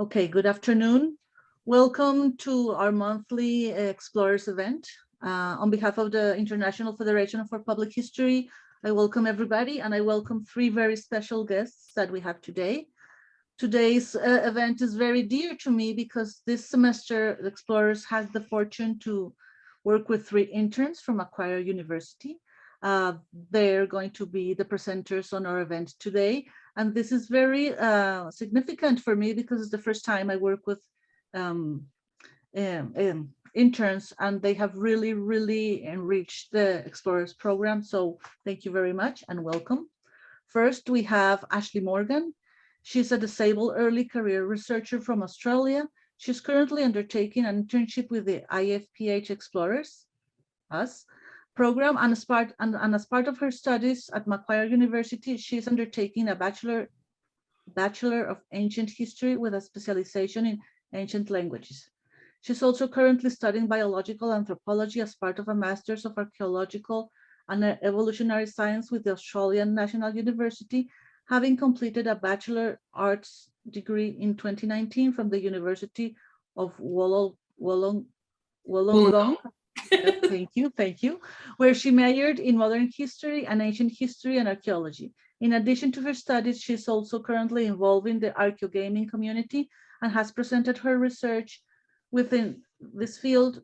Okay, good afternoon. Welcome to our monthly Explorers event. On behalf of the International Federation for Public History, I welcome everybody and I welcome three very special guests that we have today. Today's event is very dear to me because this semester Explorers has the fortune to work with three interns from Macquarie University. They're going to be the presenters on our event today. And this is very significant for me because it's the first time I work with interns, and they have really enriched the Explorers program. So thank you very much and welcome. First, we have Ashley Morgan. She's a disabled early career researcher from Australia. She's currently undertaking an internship with the IFPH Explorers, us, program, and as part of her studies at Macquarie University, she's undertaking a Bachelor of Ancient History with a specialization in ancient languages. She's also currently studying biological anthropology as part of a Master's of Archaeological and Evolutionary Science with the Australian National University, having completed a Bachelor Arts degree in 2019 from the University of Wollongong. Thank you, where she majored in modern history and ancient history and archaeology. In addition to her studies, she's also currently involved in the archaeogaming community and has presented her research within this field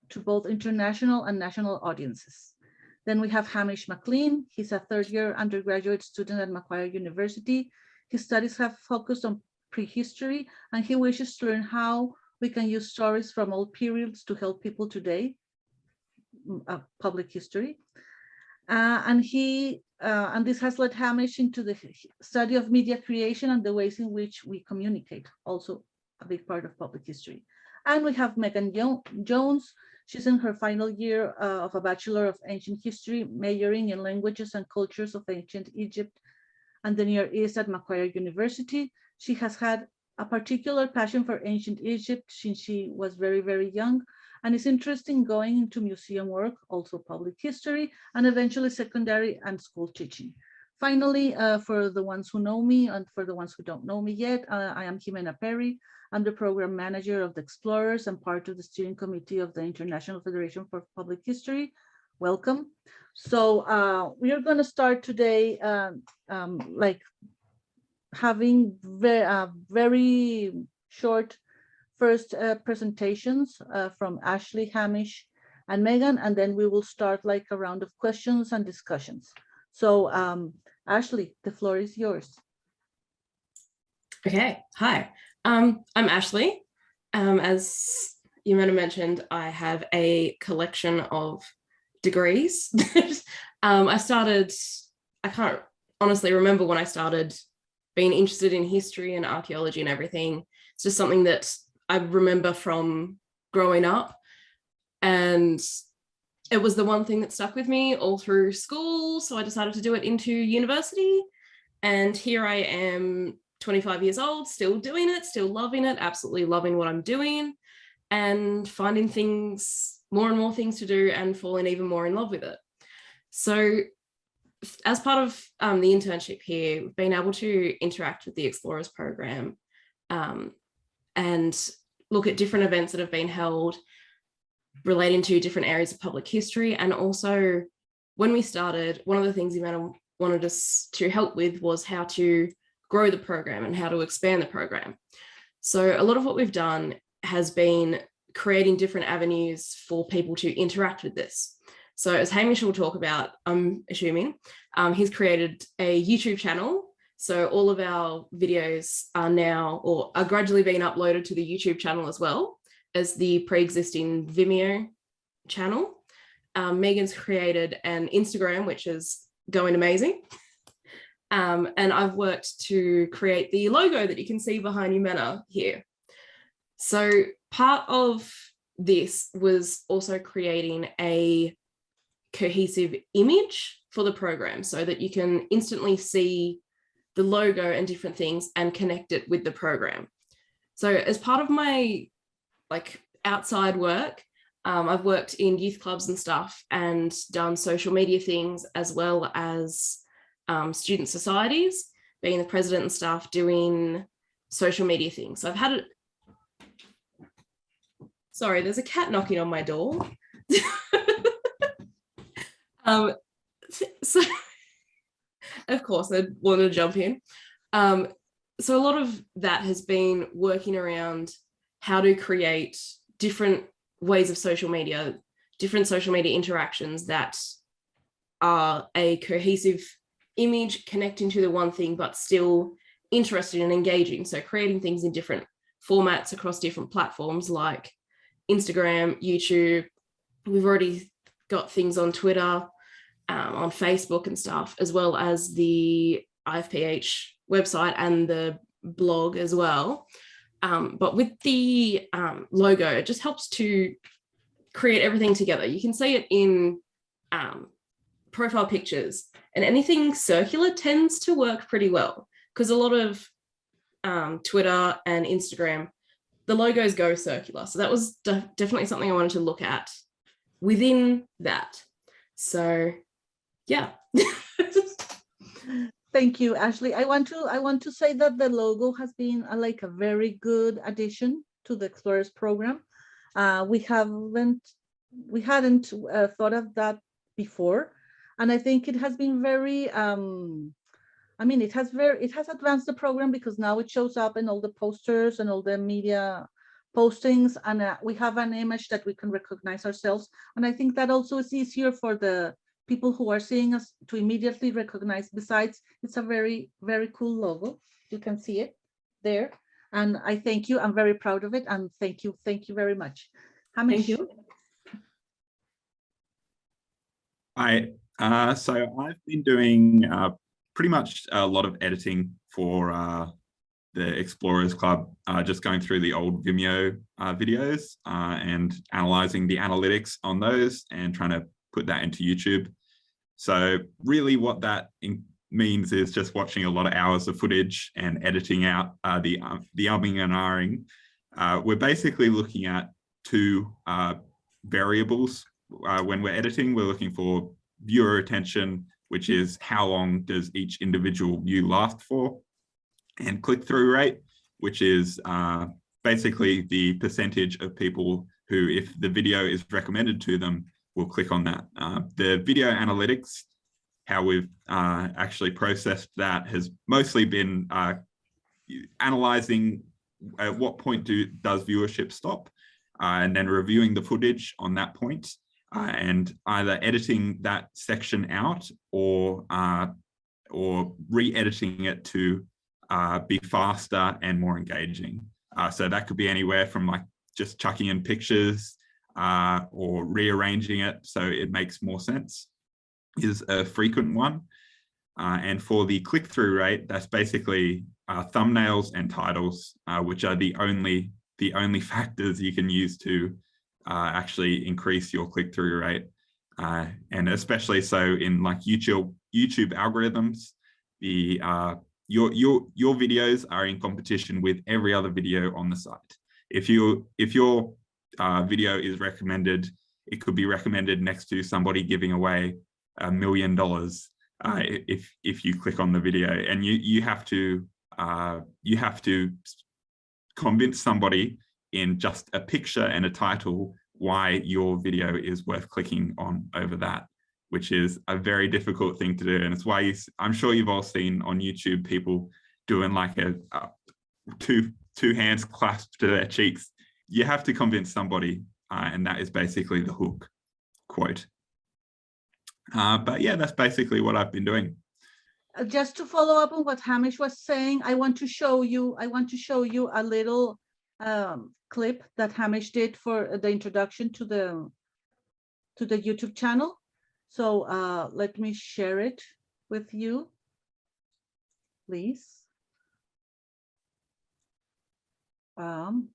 to both international and national audiences. Then we have Hamish McLean. He's a third-year undergraduate student at Macquarie University. His studies have focused on prehistory, and he wishes to learn how we can use stories from all periods to help people today. Public history, and this has led Hamish into the study of media creation and the ways in which we communicate, also a big part of public history. And we have Megan Jones. She's in her final year of a Bachelor of Ancient History, majoring in languages and cultures of ancient Egypt and the Near East at Macquarie University. She has had a particular passion for ancient Egypt since she was very young, and is interested in going into museum work, also public history, and eventually secondary and school teaching. Finally, for the ones who know me and for the ones who don't know me yet, I am Jimena Perry. I'm the program manager of the Explorers and part of the steering committee of the International Federation for Public History. Welcome. So we are going to start today having very short first presentations from Ashley, Hamish, and Megan, and then we will start like a round of questions and discussions. So Ashley, the floor is yours. Okay, hi, I'm Ashley. As Jimena mentioned, I have a collection of degrees. I can't honestly remember when I started being interested in history and archaeology and everything. It's just something that I remember from growing up, and it was the one thing that stuck with me all through school. So I decided to do it into university, and here I am 25 years old, still doing it, still loving it, absolutely loving what I'm doing, and finding more and more things to do and falling even more in love with it. So as part of the internship here, we've been able to interact with the Explorers program and look at different events that have been held relating to different areas of public history. And also, when we started, one of the things Ivana wanted us to help with was how to grow the program and how to expand the program. So a lot of what we've done has been creating different avenues for people to interact with this. So as Hamish will talk about, I'm assuming, he's created a YouTube channel. So all of our videos are now, or are gradually being uploaded to the YouTube channel as well as the pre-existing Vimeo channel. Megan's created an Instagram, which is going amazing. And I've worked to create the logo that you can see behind Jimena here. So part of this was also creating a cohesive image for the program so that you can instantly see the logo and different things and connect it with the program. So as part of my outside work, I've worked in youth clubs and stuff and done social media things as well as student societies, being the president and stuff, doing social media things. So I've had it. Sorry, there's a cat knocking on my door. So of course I want to jump in. So a lot of that has been working around how to create different ways of social media, different social media interactions that are a cohesive image connecting to the one thing, but still interested and engaging. So creating things in different formats across different platforms like Instagram, YouTube. We've already got things on Twitter, on Facebook and stuff, as well as the IFPH website and the blog as well. But with the logo, it just helps to create everything together. You can see it in profile pictures, and anything circular tends to work pretty well because a lot of Twitter and Instagram, the logos go circular. So that was definitely something I wanted to look at within that. So yeah. Thank you, Ashley. I want to say that the logo has been like a very good addition to the Explorers program. We hadn't thought of that before, and I think it has been very. I mean, it has advanced the program because now it shows up in all the posters and all the media postings, and we have an image that we can recognize ourselves. And I think that also is easier for the people who are seeing us to immediately recognize. Besides, it's a very, very cool logo. You can see it there. And I thank you. I'm very proud of it. And thank you very much. Thank you. So I've been doing pretty much a lot of editing for the Explorers Club, just going through the old Vimeo videos and analyzing the analytics on those and trying to put that into YouTube. So really what that means is just watching a lot of hours of footage and editing out the umming and ahhing. We're basically looking at two variables. When we're editing, we're looking for viewer attention, which is how long does each individual view last for, and click-through rate, which is basically the percentage of people who, if the video is recommended to them, will click on that. The video analytics, how we've actually processed that, has mostly been analyzing at what point does viewership stop, and then reviewing the footage on that point, and either editing that section out or re-editing it to be faster and more engaging. So that could be anywhere from like just chucking in pictures or rearranging it so it makes more sense is a frequent one. And for the click-through rate, that's basically thumbnails and titles, which are the only factors you can use to actually increase your click-through rate. And especially so in like YouTube algorithms, your videos are in competition with every other video on the site. If your video is recommended, it could be recommended next to somebody giving away $1 million if you click on the video, and you have to convince somebody in just a picture and a title why your video is worth clicking on over that, which is a very difficult thing to do. And it's why I'm sure you've all seen on YouTube people doing like a two hands clasped to their cheeks. You have to convince somebody, and that is basically the hook quote. But yeah, that's basically what I've been doing. Just to follow up on what Hamish was saying, I want to show you a little clip that Hamish did for the introduction to the YouTube channel. So let me share it with you, please. I'm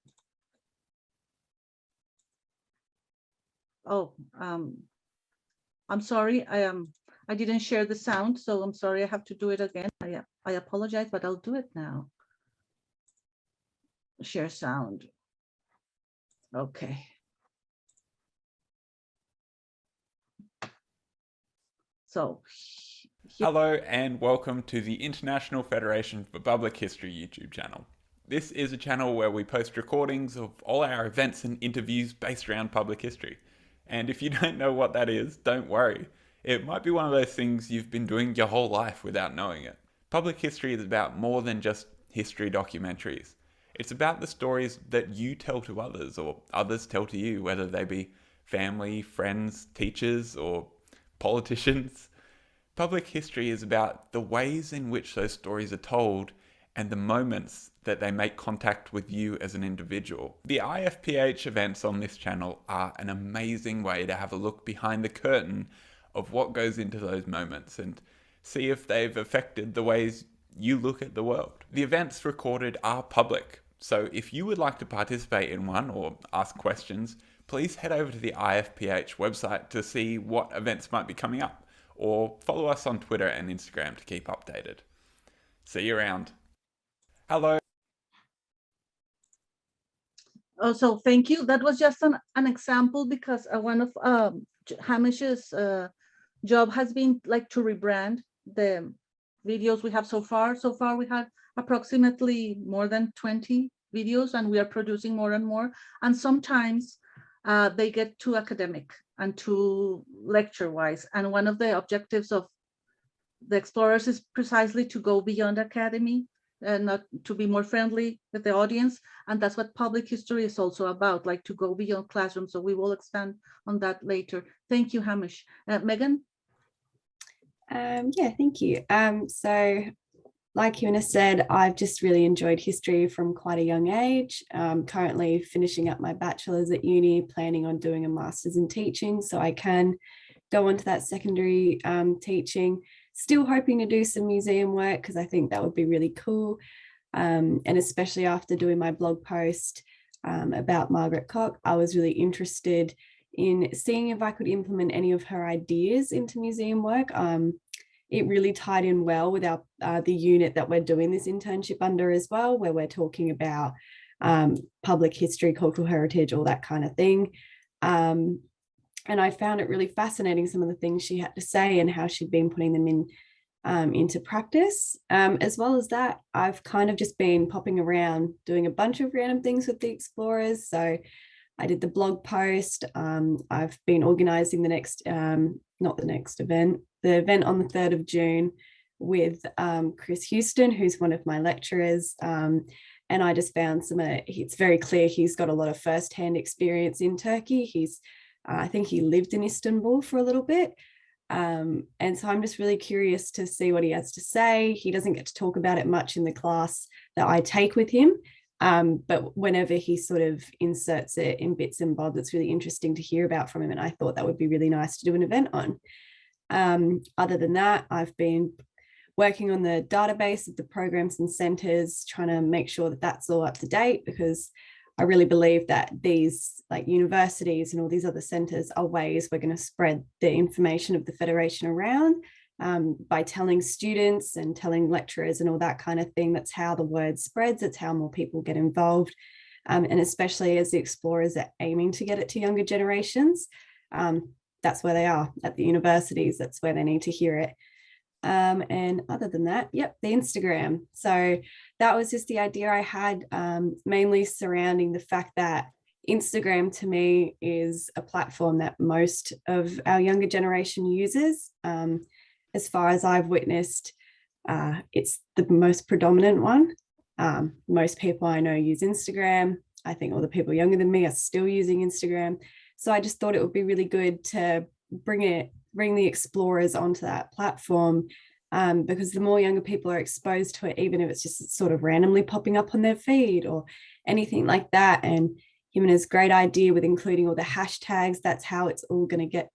sorry, I didn't share the sound, so I'm sorry, I have to do it again. I apologize, but I'll do it now. Share sound. Okay. So, hello and welcome to the International Federation for Public History YouTube channel. This is a channel where we post recordings of all our events and interviews based around public history. And if you don't know what that is, don't worry. It might be one of those things you've been doing your whole life without knowing it. Public history is about more than just history documentaries. It's about the stories that you tell to others or others tell to you, whether they be family, friends, teachers, or politicians. Public history is about the ways in which those stories are told and the moments that they make contact with you as an individual. The IFPH events on this channel are an amazing way to have a look behind the curtain of what goes into those moments and see if they've affected the ways you look at the world. The events recorded are public, so if you would like to participate in one or ask questions, please head over to the IFPH website to see what events might be coming up, or follow us on Twitter and Instagram to keep updated. See you around. Hello. Oh, so thank you. That was just an example because one of Hamish's job has been like to rebrand the videos we have so far. So far, we had approximately more than 20 videos, and we are producing more and more. And sometimes they get too academic and too lecture-wise. And one of the objectives of the Explorers is precisely to go beyond academy and not to be more friendly with the audience. And that's what public history is also about, like to go beyond classrooms. So we will expand on that later. Thank you, Hamish. Megan? Yeah, thank you. So like Jimena said, I've just really enjoyed history from quite a young age. Currently finishing up my bachelor's at uni, planning on doing a master's in teaching so I can go on to that secondary teaching. Still hoping to do some museum work because I think that would be really cool. And especially after doing my blog post about Margaret Cock, I was really interested in seeing if I could implement any of her ideas into museum work. It really tied in well with our the unit that we're doing this internship under as well, where we're talking about public history, cultural heritage, all that kind of thing. And I found it really fascinating, some of the things she had to say and how she'd been putting them in into practice. As well as that, I've kind of just been popping around doing a bunch of random things with the Explorers. So I did the blog post. I've been organizing the next, not the next event, the event on the 3rd of June with Chris Houston, who's one of my lecturers. And I just found it's very clear he's got a lot of firsthand experience in Turkey. I think he lived in Istanbul for a little bit. And so I'm just really curious to see what he has to say. He doesn't get to talk about it much in the class that I take with him. But whenever he sort of inserts it in bits and bobs, it's really interesting to hear about from him. And I thought that would be really nice to do an event on. Other than that, I've been working on the database of the programs and centers, trying to make sure that that's all up to date, because I really believe that these like universities and all these other centers are ways we're going to spread the information of the Federation around by telling students and telling lecturers and all that kind of thing. That's how the word spreads. It's how more people get involved. And especially as the Explorers are aiming to get it to younger generations, that's where they are at the universities. That's where they need to hear it. And other than that, yep, the Instagram. So that was just the idea I had, mainly surrounding the fact that Instagram to me is a platform that most of our younger generation uses. As far as I've witnessed, it's the most predominant one. Most people I know use Instagram. I think all the people younger than me are still using Instagram. So I just thought it would be really good to bring the Explorers onto that platform, because the more younger people are exposed to it, even if it's just sort of randomly popping up on their feed or anything like that. And Jimena's great idea with including all the hashtags, that's how it's all going to get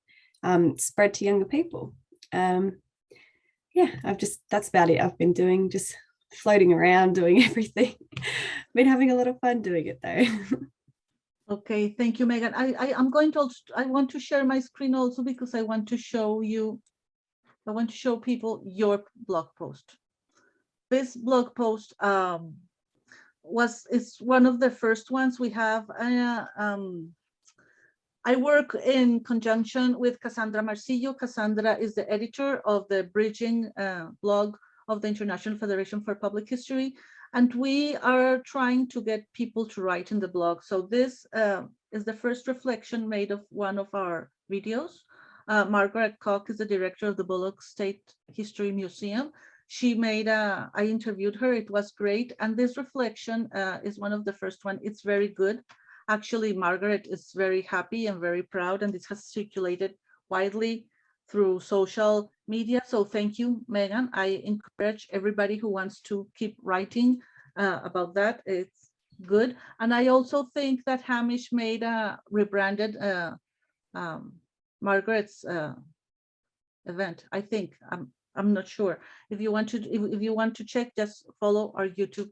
spread to younger people. Yeah, that's about it. I've been doing, just floating around, doing everything. Been having a lot of fun doing it though. Okay, thank you, Megan. I want to share my screen also because I want to show people your blog post. This blog post is one of the first ones we have. I work in conjunction with Cassandra Marcillo. Cassandra is the editor of the Bridging blog of the International Federation for Public History. And we are trying to get people to write in the blog. So this is the first reflection made of one of our videos. Margaret Koch is the director of the Bullock State History Museum. She made I interviewed her, it was great. And this reflection is one of the first one. It's very good. Actually, Margaret is very happy and very proud, and this has circulated widely through social media. So thank you, Megan. I encourage everybody who wants to keep writing about that. It's good. And I also think that Hamish made a rebranded Margaret's event. I think I'm not sure. If you want to check, just follow our YouTube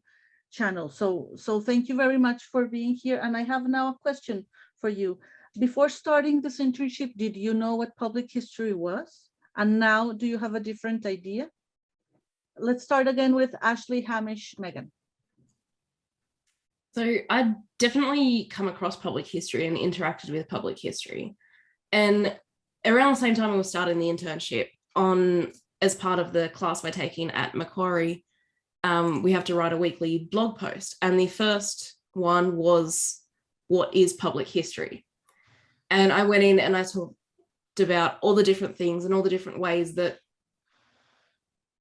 channel. So thank you very much for being here. And I have now a question for you. Before starting this internship, did you know what public history was? And now do you have a different idea? Let's start again with Ashley, Hamish, Megan. So I definitely come across public history and interacted with public history. And around the same time I was starting the internship, as part of the class we're taking at Macquarie, we have to write a weekly blog post. And the first one was, what is public history? And I went in and I talked about all the different things and all the different ways that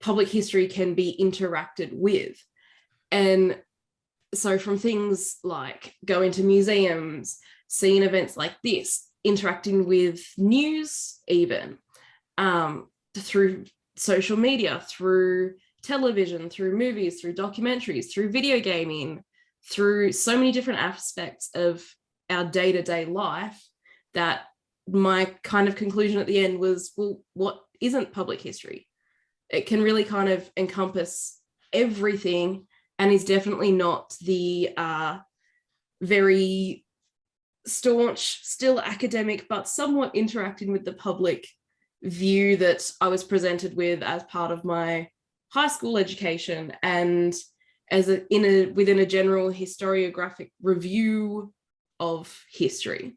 public history can be interacted with. And so from things like going to museums, seeing events like this, interacting with news even, through social media, through television, through movies, through documentaries, through video gaming, through so many different aspects of our day-to-day life, that my kind of conclusion at the end was, well, what isn't public history? It can really kind of encompass everything and is definitely not the very staunch, still academic, but somewhat interacting with the public view that I was presented with as part of my high school education and within a general historiographic review of history.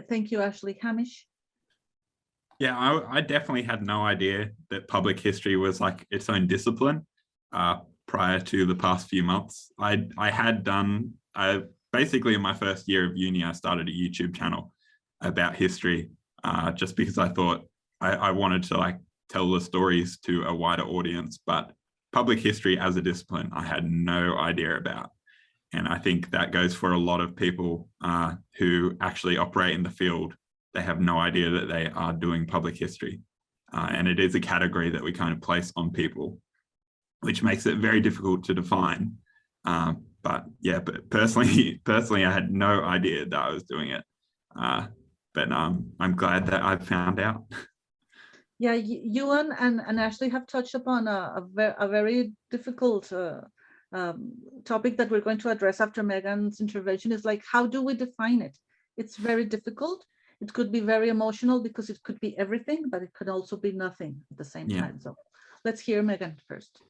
Thank you, Ashley. Hamish? Yeah, I definitely had no idea that public history was like its own discipline prior to the past few months. I had done, basically in my first year of uni, I started a YouTube channel about history just because I thought I wanted to like tell the stories to a wider audience, but public history as a discipline, I had no idea about. And I think that goes for a lot of people who actually operate in the field. They have no idea that they are doing public history. And it is a category that we kind of place on people, which makes it very difficult to define. But yeah, but personally, I had no idea that I was doing it. But I'm glad that I found out. Yeah, Ewan and Ashley have touched upon a very difficult topic that we're going to address after Megan's intervention, is like, how do we define it? It's very difficult. It could be very emotional because it could be everything, but it could also be nothing at the same time. So let's hear Megan first.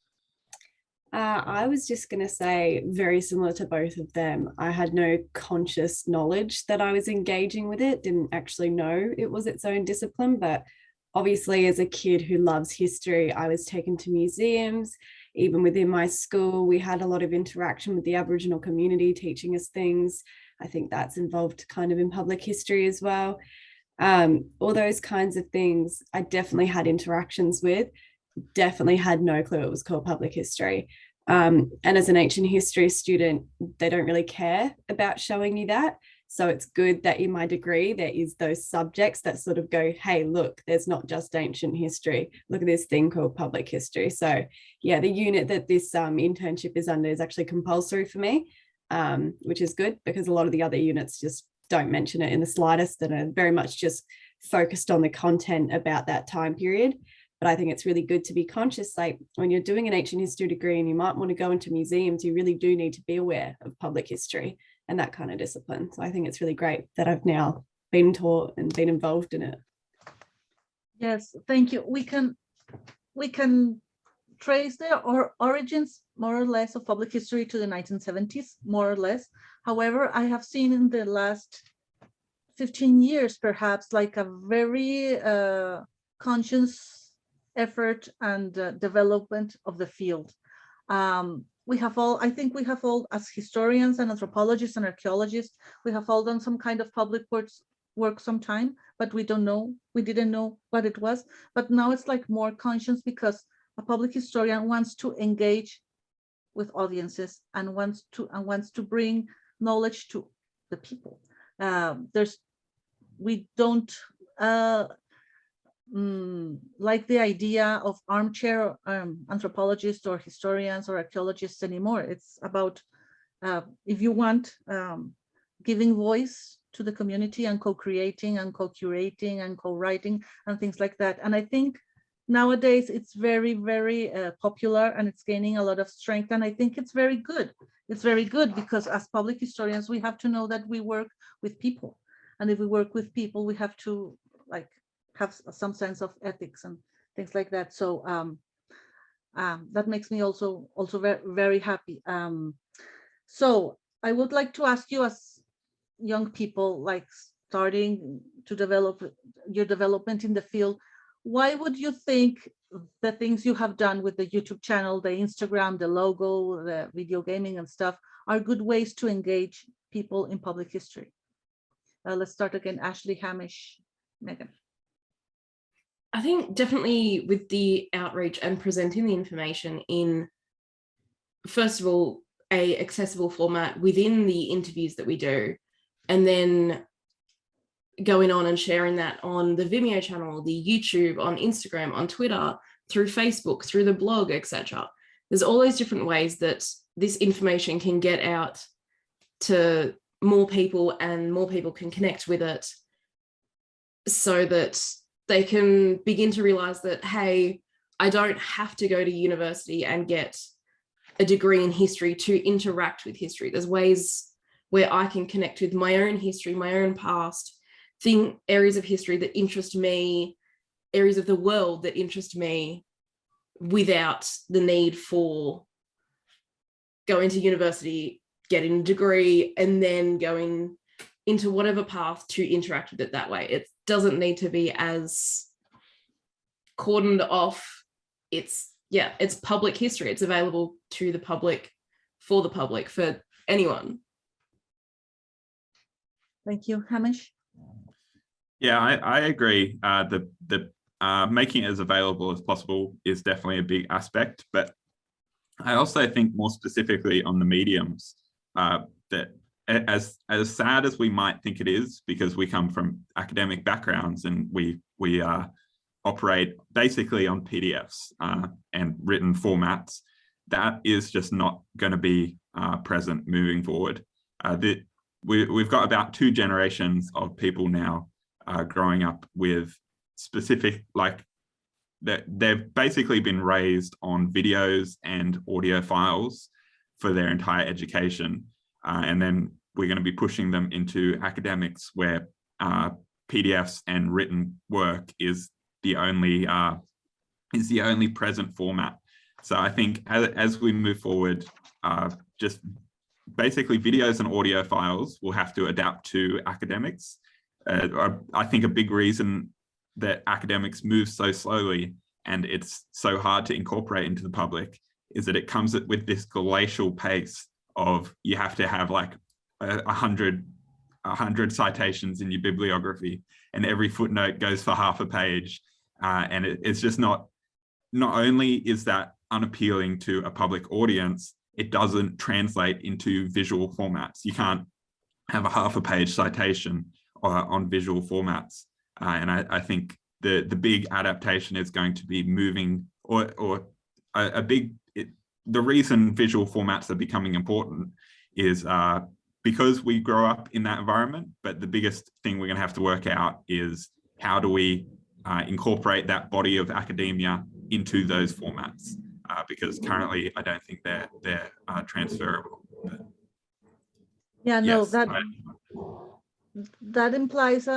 I was just going to say, very similar to both of them, I had no conscious knowledge that I was engaging with it, didn't actually know it was its own discipline, but obviously as a kid who loves history, I was taken to museums. Even within my school, we had a lot of interaction with the Aboriginal community teaching us things. I think that's involved kind of in public history as well. All those kinds of things I definitely had interactions with, definitely had no clue it was called public history. And as an ancient history student, they don't really care about showing you that. So it's good that in my degree, there is those subjects that sort of go, hey, look, there's not just ancient history. Look at this thing called public history. So yeah, the unit that this internship is under is actually compulsory for me, which is good because a lot of the other units just don't mention it in the slightest and are very much just focused on the content about that time period. But I think it's really good to be conscious, like when you're doing an ancient history degree and you might want to go into museums, you really do need to be aware of public history and that kind of discipline. So I think it's really great that I've now been taught and been involved in it. Yes, thank you. We can trace the origins more or less of public history to the 1970s, more or less. However, I have seen in the last 15 years, perhaps, like a very conscious effort and development of the field. We have all, I think we have all, as historians and anthropologists and archaeologists, we have all done some kind of public work sometime, but we didn't know what it was. But now it's like more conscious, because a public historian wants to engage with audiences and wants to bring knowledge to the people. We don't like the idea of armchair anthropologists or historians or archaeologists anymore. It's about, if you want, giving voice to the community and co-creating and co-curating and co-writing and things like that. And I think nowadays it's very, very popular, and it's gaining a lot of strength. And I think it's very good. It's very good, because as public historians, we have to know that we work with people. And if we work with people, we have to have some sense of ethics and things like that. So that makes me also very, very happy. So I would like to ask you, as young people starting to develop your development in the field, why would you think the things you have done with the YouTube channel, the Instagram, the logo, the video gaming and stuff are good ways to engage people in public history? Let's start again. Ashley, Hamish, Megan. I think definitely with the outreach and presenting the information in, first of all, a accessible format within the interviews that we do, and then going on and sharing that on the Vimeo channel, the YouTube, on Instagram, on Twitter, through Facebook, through the blog, etc. There's all those different ways that this information can get out to more people, and more people can connect with it, so that they can begin to realize that, hey, I don't have to go to university and get a degree in history to interact with history. There's ways where I can connect with my own history, my own past, areas of history that interest me, areas of the world that interest me, without the need for going to university, getting a degree, and then going into whatever path to interact with it that way. It doesn't need to be as cordoned off. It's public history. It's available to the public, for the public, for anyone. Thank you. Hamish? Yeah, I agree. The making it as available as possible is definitely a big aspect, but I also think more specifically on the mediums, that as sad as we might think it is, because we come from academic backgrounds and we operate basically on PDFs and written formats, that is just not going to be present moving forward. We've got about 2 generations of people now growing up with specific, they've basically been raised on videos and audio files for their entire education. And then we're going to be pushing them into academics, where PDFs and written work is the only present format. So I think as we move forward, just basically videos and audio files will have to adapt to academics. I think a big reason that academics move so slowly and it's so hard to incorporate into the public is that it comes with this glacial pace of, you have to have like 100 citations in your bibliography, and every footnote goes for half a page. And it's just not only is that unappealing to a public audience, it doesn't translate into visual formats. You can't have a half a page citation on visual formats. And I think the big adaptation is going to be moving, the reason visual formats are becoming important is because we grow up in that environment. But the biggest thing we're going to have to work out is, how do we incorporate that body of academia into those formats? Because currently I don't think they're transferable. But yeah, no, yes, that implies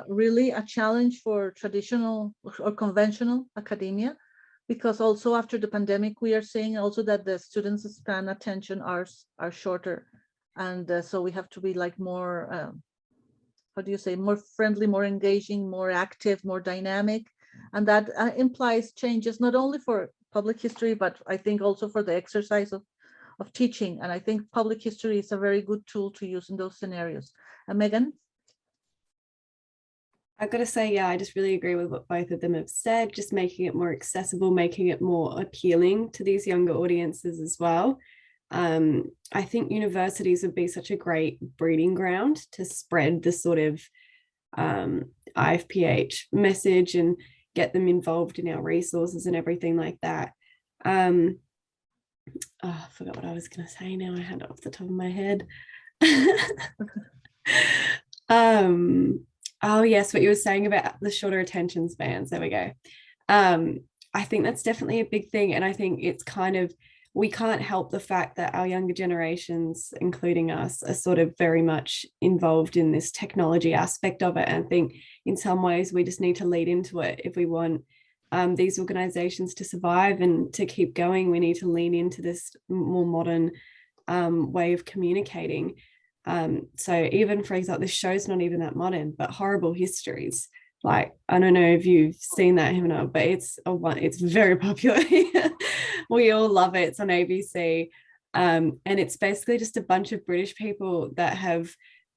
really a challenge for traditional or conventional academia, because also after the pandemic, we are seeing also that the students' span attention are shorter. And so we have to be like more, how do you say, more friendly, more engaging, more active, more dynamic. And that implies changes not only for public history, but I think also for the exercise of teaching. And I think public history is a very good tool to use in those scenarios. And Megan? I've got to say, yeah, I just really agree with what both of them have said, just making it more accessible, making it more appealing to these younger audiences as well. I think universities would be such a great breeding ground to spread the sort of IFPH message and get them involved in our resources and everything like that. I forgot what I was going to say now. I had it off the top of my head. Oh yes, what you were saying about the shorter attention spans. There we go. I think that's definitely a big thing. And I think it's kind of, we can't help the fact that our younger generations, including us, are sort of very much involved in this technology aspect of it. And I think in some ways we just need to lead into it. If we want these organizations to survive and to keep going, we need to lean into this more modern way of communicating. So even, for example, this show's not even that modern, but Horrible Histories. Like, I don't know if you've seen that, Himna, but it's very popular. We all love it. It's on ABC. And it's basically just a bunch of British people that have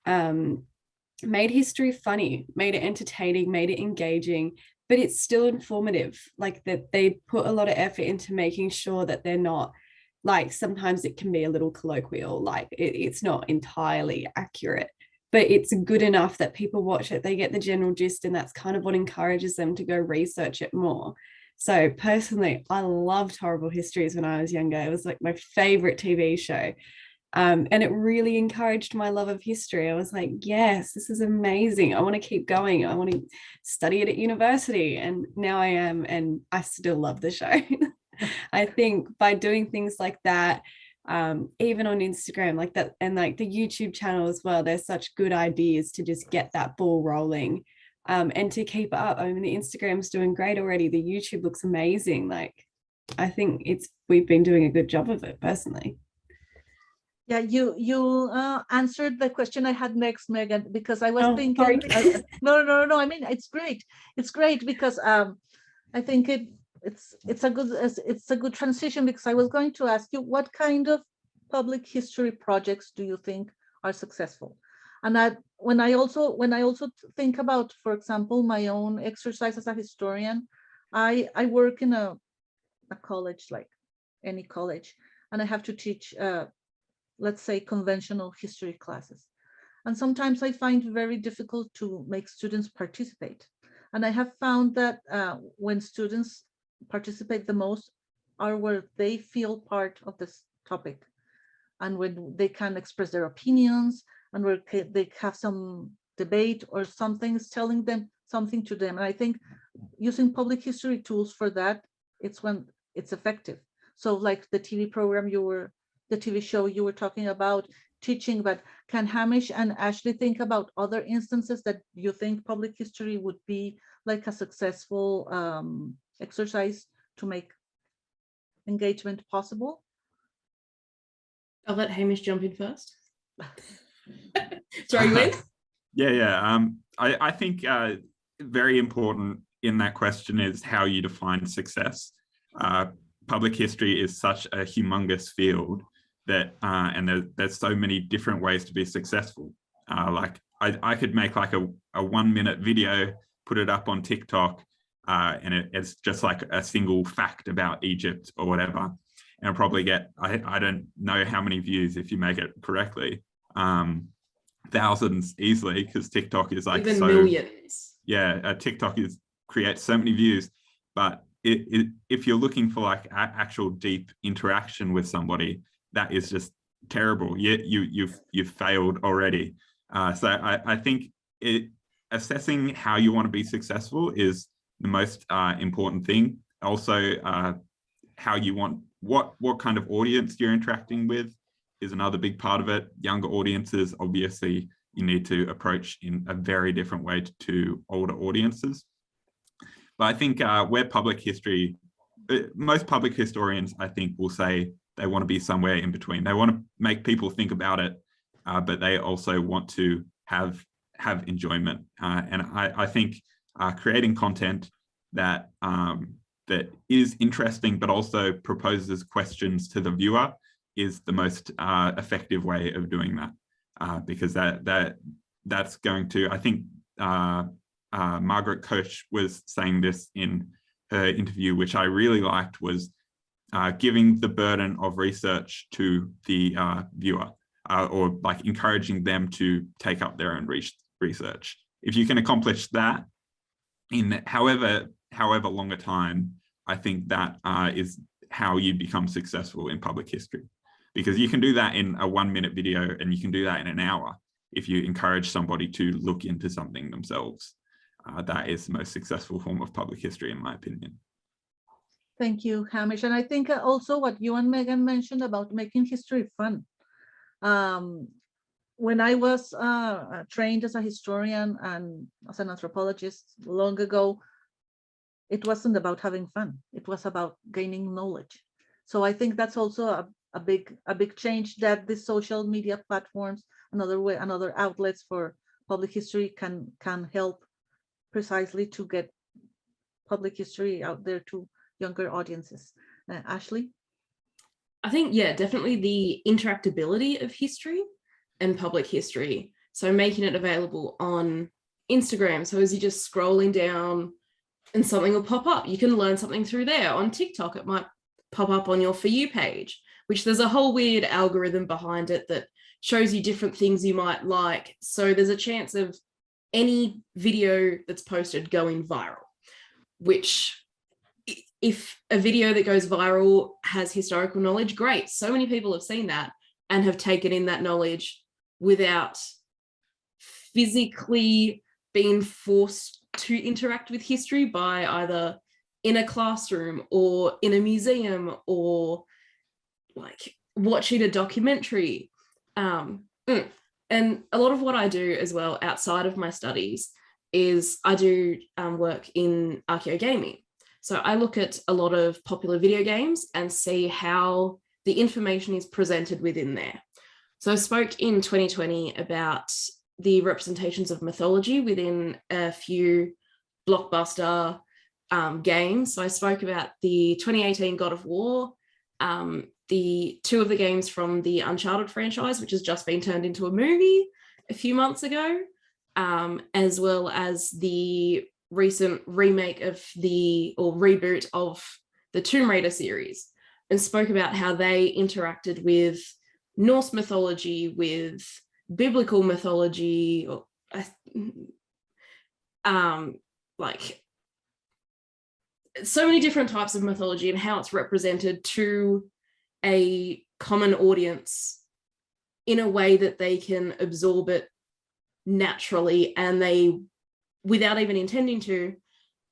made history funny, made it entertaining, made it engaging, but it's still informative. Like, that they put a lot of effort into making sure that they're not, like, sometimes it can be a little colloquial, like it's not entirely accurate, but it's good enough that people watch it, they get the general gist, and that's kind of what encourages them to go research it more. So personally, I loved Horrible Histories when I was younger. It was like my favorite TV show. And it really encouraged my love of history. I was like, yes, this is amazing. I want to keep going. I want to study it at university. And now I am, and I still love the show. I think by doing things like that, even on Instagram, like that, and like the YouTube channel as well, there's such good ideas to just get that ball rolling, and to keep up. I mean, the Instagram's doing great already. The YouTube looks amazing. Like, I think we've been doing a good job of it personally. Yeah, you answered the question I had next, Megan, because I was thinking. No. I mean, it's great. It's great because I think it's a good transition, because I was going to ask you, what kind of public history projects do you think are successful? And when I also think about, for example, my own exercise as a historian, I work in a college, like any college, and I have to teach let's say conventional history classes, and sometimes I find it very difficult to make students participate. And I have found that when students participate the most are where they feel part of this topic, and when they can express their opinions, and where they have some debate or something is telling them something to them. And I think using public history tools for that, it's when it's effective. So like the TV show you were talking about teaching, but can Hamish and Ashley think about other instances that you think public history would be like a successful exercise to make engagement possible? I'll let Hamish jump in first. Sorry, Wayne. Yeah. I think very important in that question is how you define success. Public history is such a humongous field that, and there's so many different ways to be successful. Like I could make like a 1-minute video, put it up on TikTok, and it's just like a single fact about Egypt or whatever, and it'll probably get, I don't know how many views if you make it correctly, thousands easily, because TikTok is like even millions. Yeah, TikTok creates so many views, but if you're looking for like actual deep interaction with somebody, that is just terrible. You've failed already. So I think assessing how you want to be successful is the most important thing. Also, how you want, what kind of audience you're interacting with is another big part of it. Younger audiences, obviously, you need to approach in a very different way to older audiences. But I think where public history, most public historians, I think, will say they want to be somewhere in between. They want to make people think about it, but they also want to have enjoyment. And I think creating content that that is interesting, but also proposes questions to the viewer is the most effective way of doing that, because that's going to, I think Margaret Koch was saying this in her interview, which I really liked, was giving the burden of research to the viewer, or like encouraging them to take up their own research. If you can accomplish that in however long a time, I think that is how you become successful in public history, because you can do that in a 1-minute video and you can do that in an hour if you encourage somebody to look into something themselves. That is the most successful form of public history, in my opinion. Thank you, Hamish. And I think also what you and Megan mentioned about making history fun. When I was trained as a historian and as an anthropologist long ago, it wasn't about having fun. It was about gaining knowledge. So I think that's also a big change that the social media platforms, another outlets for public history can help precisely to get public history out there to younger audiences. Ashley? I think, yeah, definitely the interactability of history and public history. So making it available on Instagram. So as you're just scrolling down and something will pop up, you can learn something through there. On TikTok, it might pop up on your For You page, which there's a whole weird algorithm behind it that shows you different things you might like. So there's a chance of any video that's posted going viral, which if a video that goes viral has historical knowledge, great. So many people have seen that and have taken in that knowledge without physically being forced to interact with history by either in a classroom or in a museum or like watching a documentary. And a lot of what I do as well outside of my studies is I do work in archaeogaming. So I look at a lot of popular video games and see how the information is presented within there. So I spoke in 2020 about the representations of mythology within a few blockbuster games. So I spoke about the 2018 God of War, the 2 of the games from the Uncharted franchise, which has just been turned into a movie a few months ago, as well as the recent remake of reboot of the Tomb Raider series, and spoke about how they interacted with Norse mythology, with biblical mythology, or like so many different types of mythology and how it's represented to a common audience in a way that they can absorb it naturally and they, without even intending to,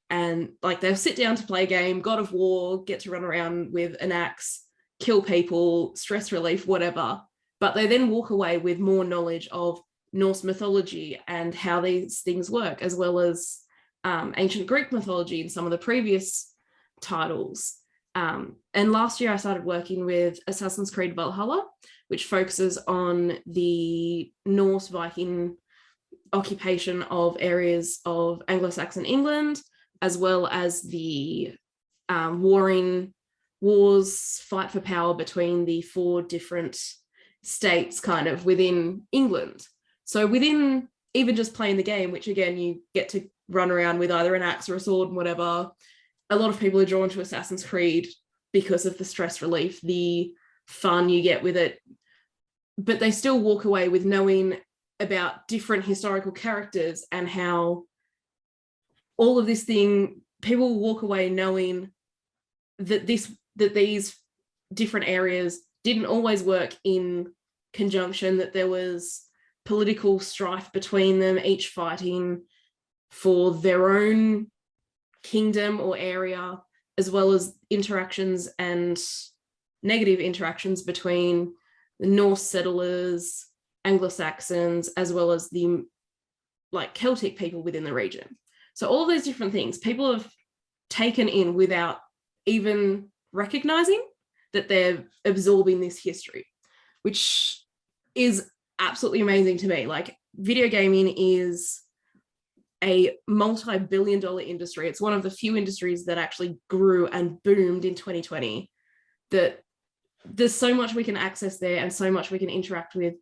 and like they'll sit down to play a game, God of War, get to run around with an axe, kill people, stress relief, whatever, but they then walk away with more knowledge of Norse mythology and how these things work, as well as ancient Greek mythology in some of the previous titles. And last year I started working with Assassin's Creed Valhalla, which focuses on the Norse Viking occupation of areas of Anglo-Saxon England, as well as the wars, fight for power between the 4 different states kind of within England. So within even just playing the game, which again, you get to run around with either an axe or a sword and whatever, a lot of people are drawn to Assassin's Creed because of the stress relief, the fun you get with it, but they still walk away with knowing about different historical characters and how all of this thing, people walk away knowing that these different areas didn't always work in conjunction, that there was political strife between them, each fighting for their own kingdom or area, as well as interactions and negative interactions between the Norse settlers, Anglo-Saxons, as well as the like Celtic people within the region. So all those different things people have taken in without even recognizing that they're absorbing this history, which is absolutely amazing to me. Like video gaming is a multi-billion-dollar industry. It's one of the few industries that actually grew and boomed in 2020, that there's so much we can access there and so much we can interact with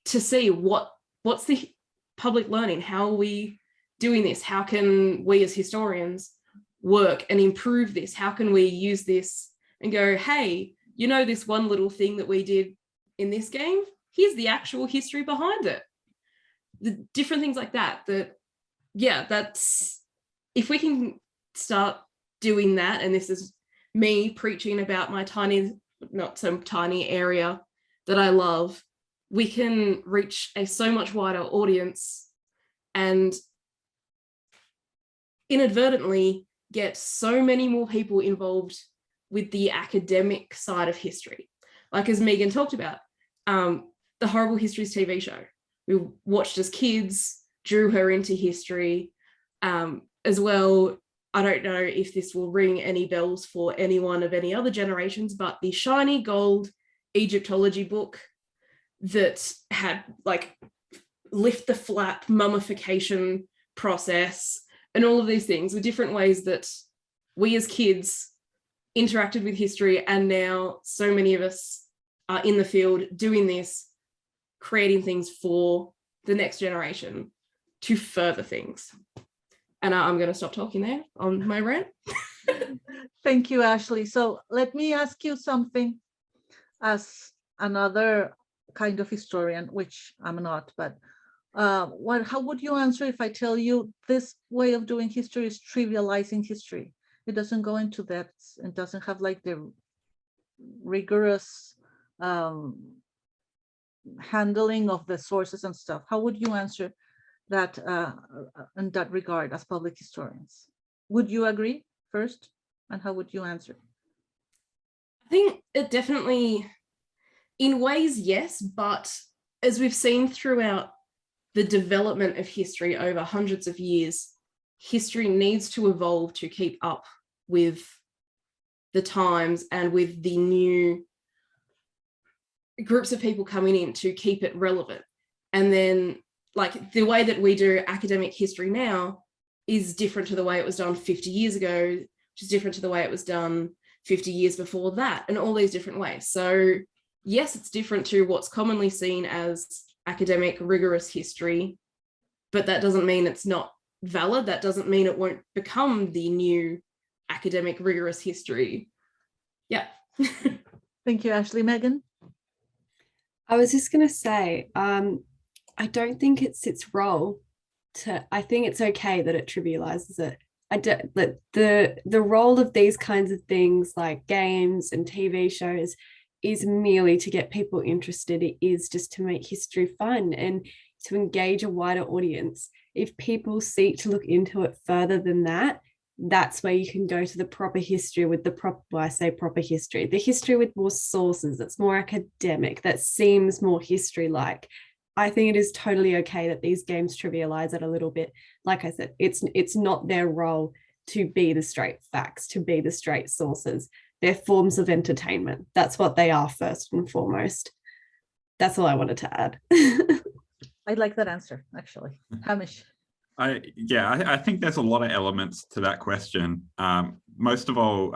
to see what's the public learning, how are we doing this, how can we as historians work and improve this, how can we use this and go, hey, you know, this one little thing that we did in this game, here's the actual history behind it. The different things like that, yeah, that's, if we can start doing that, and this is me preaching about my tiny, not so tiny area that I love, we can reach a so much wider audience and inadvertently get so many more people involved with the academic side of history. Like as Megan talked about, the Horrible Histories TV show, we watched as kids, drew her into history as well. I don't know if this will ring any bells for anyone of any other generations, but the shiny gold Egyptology book that had like lift the flap mummification process and all of these things were different ways that we as kids interacted with history, and now so many of us are in the field doing this, creating things for the next generation to further things. And I'm going to stop talking there on my rant. Thank you, Ashley. So let me ask you something as another kind of historian, which I'm not, but how would you answer if I tell you this way of doing history is trivializing history? It doesn't go into depths and doesn't have like the rigorous handling of the sources and stuff. How would you answer that in that regard as public historians? Would you agree first? And how would you answer? I think it definitely, in ways, yes, but as we've seen throughout the development of history over hundreds of years, history needs to evolve to keep up with the times and with the new groups of people coming in to keep it relevant. And then like the way that we do academic history now is different to the way it was done 50 years ago, which is different to the way it was done 50 years before that, and all these different ways. So yes, it's different to what's commonly seen as academic rigorous history, but that doesn't mean it's not valid. That doesn't mean it won't become the new academic rigorous history. Yeah. Thank you, Ashley. Megan? I was just going to say, I don't think it's its role to, I think it's okay that it trivializes it. I don't, that the role of these kinds of things like games and TV shows is merely to get people interested. It is just to make history fun and to engage a wider audience. If people seek to look into it further than that, that's where you can go to the proper history with the proper, well, I say proper history, the history with more sources, that's more academic, that seems more history-like. I think it is totally okay that these games trivialize it a little bit. Like I said, it's not their role to be the straight facts, to be the straight sources. They're forms of entertainment. That's what they are first and foremost. That's all I wanted to add. I like that answer, actually. Hamish? I think there's a lot of elements to that question. Most of all,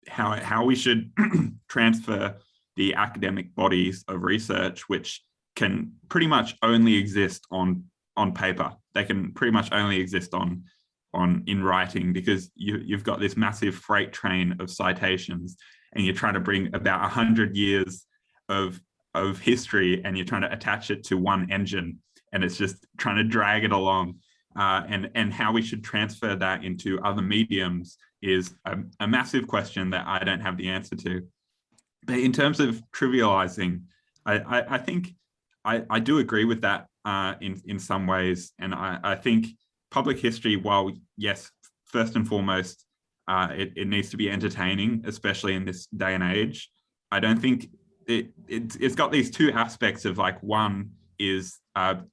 how we should transfer the academic bodies of research, which can pretty much only exist on paper. They can pretty much only exist in writing, because you've got this massive freight train of citations, and you're trying to bring about 100 years of history, and you're trying to attach it to one engine, and it's just trying to drag it along. And how we should transfer that into other mediums is a massive question that I don't have the answer to. But in terms of trivializing, I think I do agree with that in some ways. And I think public history, while yes, first and foremost, it needs to be entertaining, especially in this day and age, I don't think it's got these two aspects of, like, one is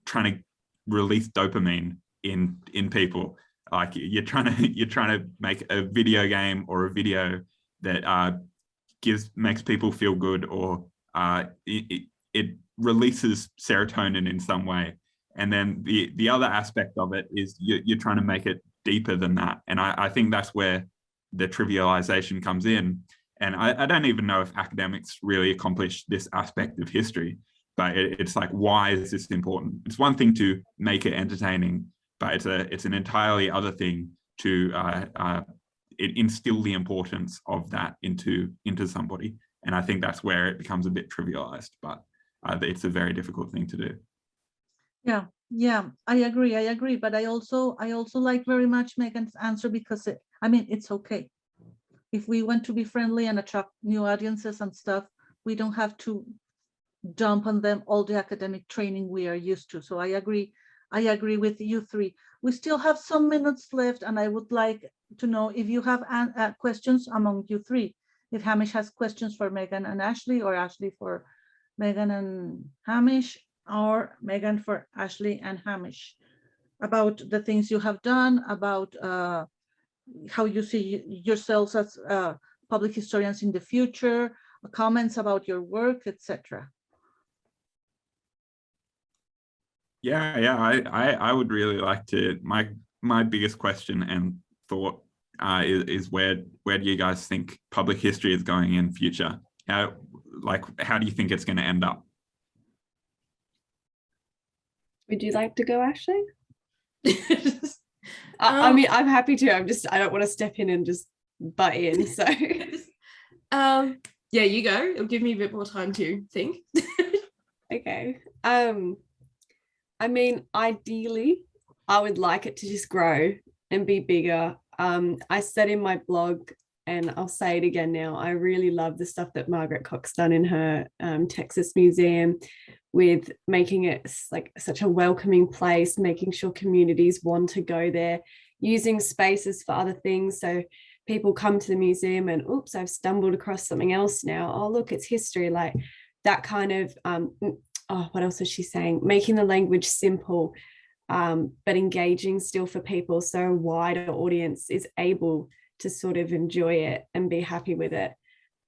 trying to release dopamine in people. Like you're trying to make a video game or a video that makes people feel good, or it releases serotonin in some way. And then the other aspect of it is you're trying to make it deeper than that. And I think that's where the trivialization comes in. And I don't even know if academics really accomplish this aspect of history, but it's like, why is this important? It's one thing to make it entertaining, but it's an entirely other thing to instill the importance of that into somebody. And I think that's where it becomes a bit trivialized, but it's a very difficult thing to do. Yeah, I agree. But I also like very much Megan's answer, because it's okay. If we want to be friendly and attract new audiences and stuff, we don't have to dump on them all the academic training we are used to. So I agree with you three. We still have some minutes left, and I would like to know if you have questions among you three. If Hamish has questions for Megan and Ashley, or Ashley for Megan and Hamish, or Megan for Ashley and Hamish, about the things you have done, about how you see yourselves as public historians in the future, comments about your work, etc. Yeah, I would really like to. My biggest question and thought is where do you guys think public history is going in future? How do you think it's going to end up? Would you like to go, Ashley? I mean, I'm happy to. I don't want to step in and just butt in. So, yeah, you go. It'll give me a bit more time to think. Okay. I mean, ideally, I would like it to just grow and be bigger. I said in my blog, and I'll say it again now, I really love the stuff that Margaret Cox done in her Texas museum, with making it like such a welcoming place, making sure communities want to go there, using spaces for other things. So people come to the museum and, oops, I've stumbled across something else now. Oh, look, it's history. Like that kind of, what else was she saying? Making the language simple, but engaging still for people, so a wider audience is able to sort of enjoy it and be happy with it.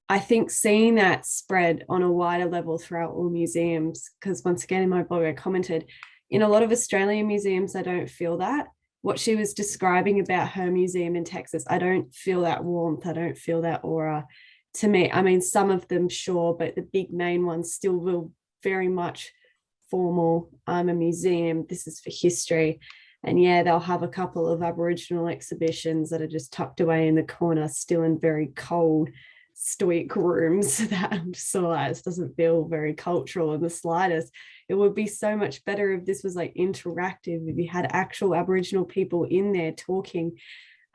I think seeing that spread on a wider level throughout all museums, because once again in my blog I commented, in a lot of Australian museums I don't feel that. What she was describing about her museum in Texas, I don't feel that warmth, I don't feel that aura. To me, I mean, some of them sure, but the big main ones still will very much formal. I'm a museum, this is for history. And yeah, they'll have a couple of Aboriginal exhibitions that are just tucked away in the corner, still in very cold, stoic rooms that I'm just sort of like, this doesn't feel very cultural in the slightest. It would be so much better if this was like interactive, if you had actual Aboriginal people in there talking,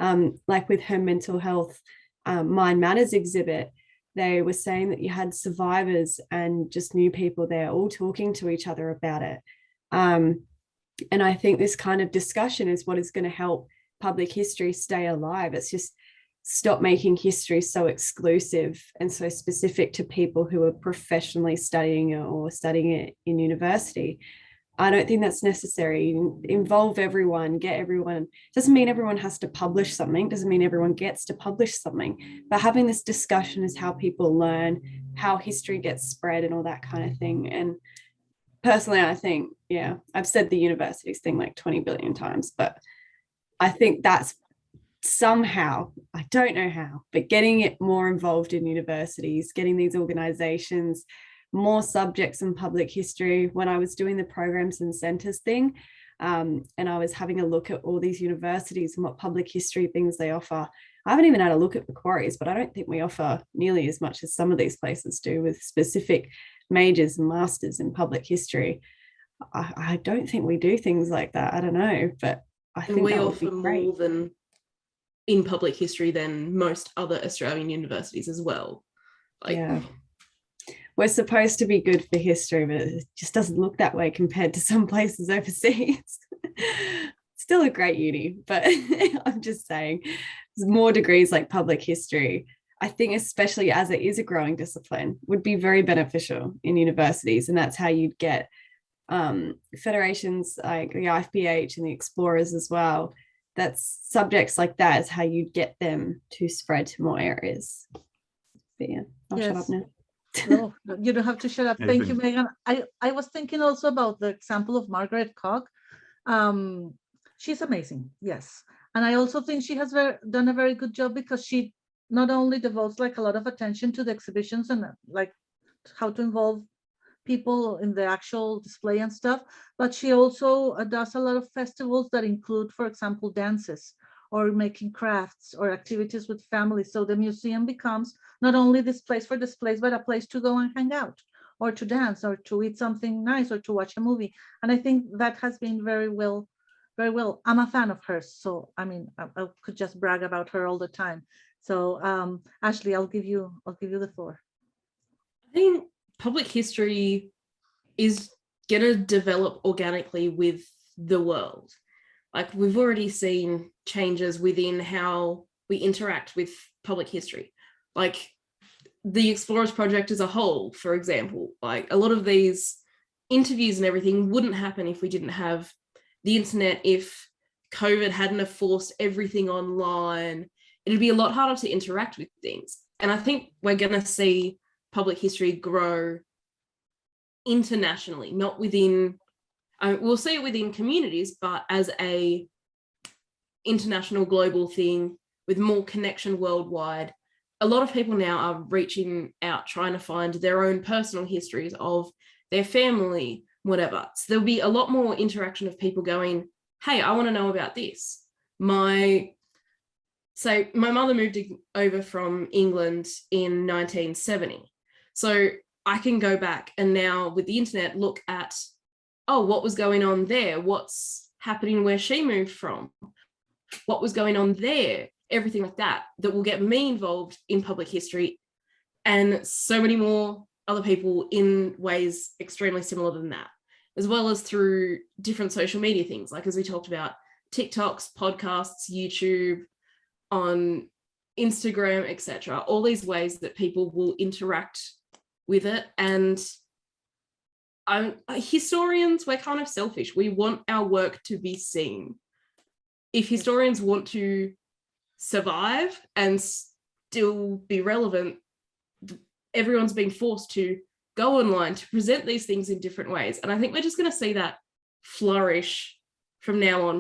like with her mental health Mind Matters exhibit. They were saying that you had survivors and just new people there all talking to each other about it. And I think this kind of discussion is what is going to help public history stay alive. It's just stop making history so exclusive and so specific to people who are professionally studying it or studying it in university. I don't think that's necessary. Involve everyone, get everyone. Doesn't mean everyone has to publish something, doesn't mean everyone gets to publish something, but having this discussion is how people learn, how history gets spread and all that kind of thing. And personally, I think, yeah, I've said the universities thing like 20 billion times, but I think that's somehow, I don't know how, but getting it more involved in universities, getting these organizations, more subjects in public history. When I was doing the programs and centers thing, and I was having a look at all these universities and what public history things they offer, I haven't even had a look at Macquarie's, but I don't think we offer nearly as much as some of these places do with specific majors and masters in public history. I don't think we do things like that. I don't know, but I think we that would offer be great. more than in public history than most other Australian universities as well. Like, yeah. We're supposed to be good for history, but it just doesn't look that way compared to some places overseas. Still a great uni, but I'm just saying there's more degrees like public history. I think especially as it is a growing discipline would be very beneficial in universities. And that's how you'd get federations like the IFPH and the Explorers as well. That's subjects like that is how you'd get them to spread to more areas. But yeah, I'll shut up now. No, you don't have to shut up. Thank you, Anything. Megan. I was thinking also about the example of Margaret Cock. She's amazing, yes. And I also think she has done a very good job, because she not only devotes like a lot of attention to the exhibitions and like how to involve people in the actual display and stuff, but she also does a lot of festivals that include, for example, dances or making crafts or activities with families. So the museum becomes not only this place for displays, but a place to go and hang out or to dance or to eat something nice or to watch a movie. And I think that has been very well, very well. I'm a fan of hers. So, I mean, I could just brag about her all the time. So Ashley, I'll give you the floor. I think public history is going to develop organically with the world. Like, we've already seen changes within how we interact with public history. Like the Explorers Project as a whole, for example, like a lot of these interviews and everything wouldn't happen if we didn't have the internet, if COVID hadn't have forced everything online. It'd be a lot harder to interact with things. And I think we're going to see public history grow internationally, not within, we'll see it within communities, but as a international global thing with more connection worldwide. A lot of people now are reaching out, trying to find their own personal histories of their family, whatever. So there'll be a lot more interaction of people going, hey, I want to know about this. My mother moved over from England in 1970. So I can go back and now with the internet look at, oh, what was going on there? What's happening where she moved from? What was going on there? Everything like that will get me involved in public history and so many more other people in ways extremely similar than that, as well as through different social media things, like as we talked about, TikToks, podcasts, YouTube, on Instagram, etc. All these ways that people will interact with it. And historians, we're kind of selfish. We want our work to be seen. If historians want to survive and still be relevant, everyone's been forced to go online to present these things in different ways. And I think we're just going to see that flourish from now on.